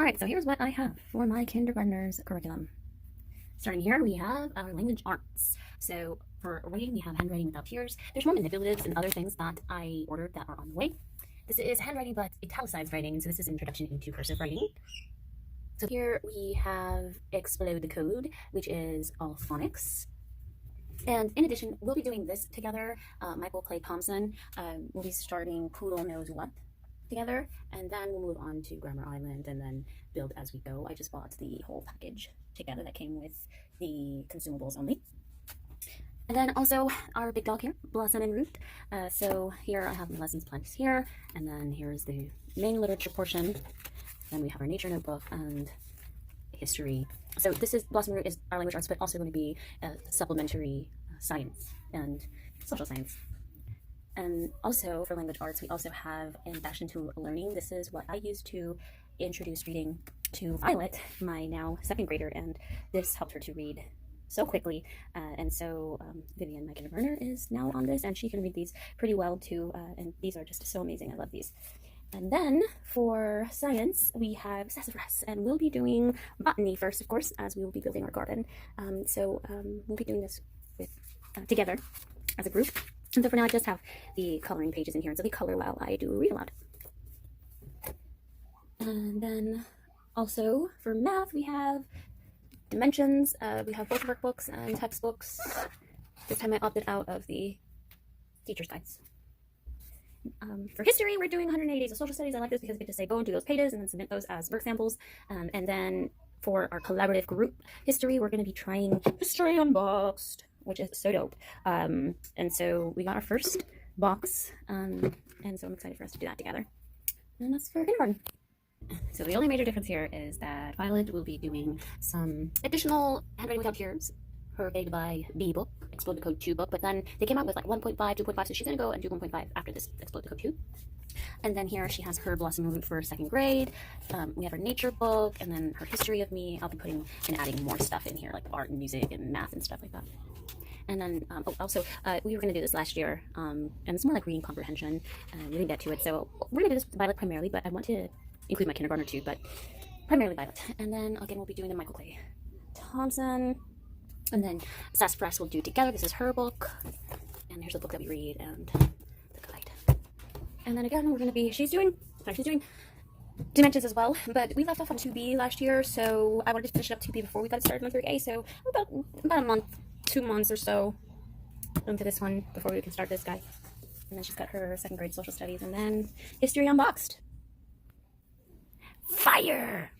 Alright, so here's what I have for my kindergartner's curriculum. Starting here, we have our language arts. So for writing, we have handwriting without tears. There's more manipulatives and other things that I ordered that are on the way. This is handwriting, but italicized writing, so this is introduction into cursive writing. So here we have Explode the Code, which is all phonics. And in addition, we'll be doing this together. Michael Clay Thompson will be starting Poodle Knows What together, and then we'll move on to Grammar Island and then build as we go. I just bought the whole package together that came with the consumables only. And then also our big dog here, Blossom and Root. So here I have my lessons planned here, and then here's the main literature portion. Then we have our nature notebook and history. So this is Blossom and Root is our language arts, but also going to be a supplementary science and social science. And also for language arts, we also have an Passion to Learning. This is what I use to introduce reading to Violet, my now second grader, and this helped her to read so quickly. And so Vivian, my kindergartner, is now on this, and she can read these pretty well too. And these are just so amazing. I love these. And then for science, we have sassafras, and we'll be doing botany first, of course, as we will be building our garden. We'll be doing this together as a group. And so for now, I just have the coloring pages in here, and so they color while I do read aloud. And then also for math, we have dimensions. We have both workbooks and textbooks. This time I opted out of the teacher's guides. For history, we're doing 180 days of social studies. I like this because we get to say go and do those pages and then submit those as work samples. And then for our collaborative group history, we're going to be trying History Unboxed, which is so dope. And so we got our first box, and so I'm excited for us to do that together. And that's for kindergarten. So the only major difference here is that Violet will be doing some additional handwriting without tears, her Big by B book, Explode the Code 2 book, but then they came out with like 1.5, 2.5, so she's going to go and do 1.5 after this Explode the Code 2. And then here she has her Blossom and Root for second grade. We have her nature book, and then her history of me. I'll be putting and adding more stuff in here, like art and music and math and stuff like that. And then, we were going to do this last year, and it's more like reading comprehension, we didn't get to it, so we're going to do this with Violet primarily, but I want to include my kindergartner too, but primarily Violet. And then, again, we'll be doing the Michael Clay Thompson, and then Sassafras we'll do together. This is her book, and here's the book that we read, and the guide. And then again, she's doing dimensions as well, but we left off on 2B last year, so I wanted to finish it up 2B before we got started on 3A, so about a month, 2 months or so into this one before we can start this guy. And then she's got her second grade social studies, and then History Unboxed. Fire!